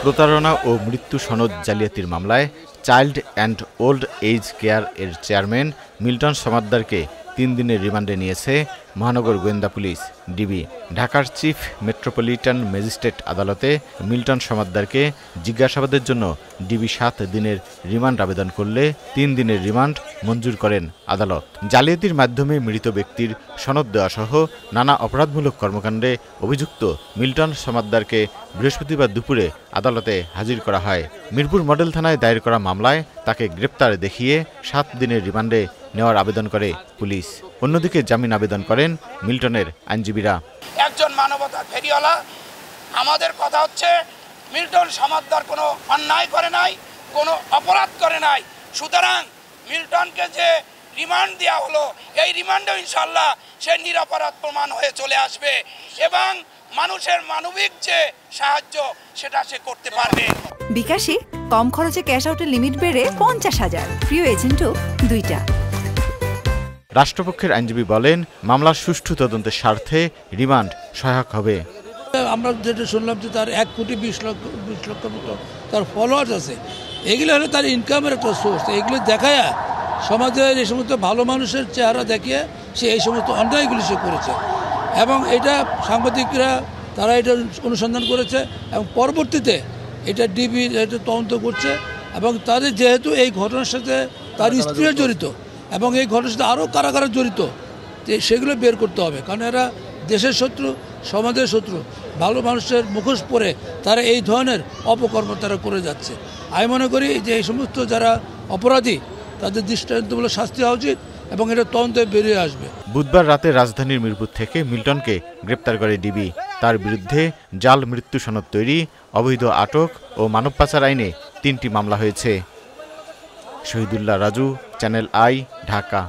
প্রতারণা ও মৃত্যু সনদ জালিয়াতির মামলায় child and old age care এর চেয়ারম্যান মিল্টন সমাদ্দারকে 3 দিনের রিমান্ডে নিয়েছে মহানগর গোয়েন্দা পুলিশ ডিবি। ঢাকার চিফ মেট্রোপলিটন ম্যাজিস্ট্রেট আদালতে মিল্টন সমাদ্দারকে জিজ্ঞাসাবাদের জন্য ডিবি 7 দিনের রিমান্ড আবেদন করলে 3 দিনের রিমান্ড মঞ্জুর করেন আদালত। জালিয়াতির মাধ্যমে মৃত ব্যক্তির সনদ দেওয়া সহ নানা অপরাধমূলক কর্মকাণ্ডে অভিযুক্ত মিল্টন সমাদ্দারকে বৃহস্পতিবার দুপুরে আদালতে হাজির করা হয়। মিরপুর মডেল থানায় দায়ের করা মামলায় তাকে গ্রেপ্তার দেখিয়ে 7 দিনের রিমান্ডে নেওয়ার আবেদন করে পুলিশ। অন্যদিকে জামিন আবেদন করেন মিল্টনের আইনজীবীরা। একজন মানবতার ফেরিওয়ালা, আমাদের কথা হচ্ছে মিল্টন সমাদ্দার কোনো অন্যায় করে নাই, কোনো অপরাধ করে নাই। সুতরাং মিল্টনকে যে রিমান্ড দেওয়া হলো, এই রিমান্ডেও ইনশাল্লাহ সে নিরপরাধ প্রমাণ হয়ে চলে আসবে এবং মানুষের মানবিক যে সাহায্য সেটা সে করতে পারবে। বিকাশে কম খরচে ক্যাশ আউটের লিমিট বেড়ে 50,000, প্রিয় এজেন্টও 2টা। রাষ্ট্রপক্ষের আইনজীবী বলেন, মামলার সুষ্ঠু তদন্তের স্বার্থে রিমান্ড সহায়ক হবে। আমরা যেটা শুনলাম যে তার 1,20,00,000 মতো তার ফলোয়ার্স আছে, এগুলো হলো তার ইনকামের একটা সোর্স। এগুলো দেখায় সমাজের এই সমস্ত ভালো মানুষের চেহারা দেখিয়ে সে এই সমস্ত অন্যায়গুলি সে করেছে এবং এটা সাংবাদিকরা তারা এটা অনুসন্ধান করেছে এবং পরবর্তীতে এটা ডিবি এটা তদন্ত করছে এবং তাদের যেহেতু এই ঘটনার সাথে তার স্ত্রীও জড়িত এবং এই ঘটনার সাথে আরও কারা কারা জড়িত সেগুলো বের করতে হবে, কারণ এরা দেশের শত্রু, সমাজের শত্রু। ভালো মানুষের মুখোশ পরে তারা এই ধরনের অপকর্ম তারা করে যাচ্ছে। আমি মনে করি যে এই সমস্ত যারা অপরাধী তাদের দৃষ্টান্তমূলক শাস্তি হওয়া উচিত এবং এটা তদন্তে বেরিয়ে আসবে। বুধবার রাতে রাজধানীর মিরপুর থেকে মিল্টনকে গ্রেপ্তার করে ডিবি। তার বিরুদ্ধে জাল মৃত্যু সনদ তৈরি, অবৈধ আটক ও মানব পাচার আইনে 3টি মামলা হয়েছে। Shahidullah Raju, channel I, Dhaka.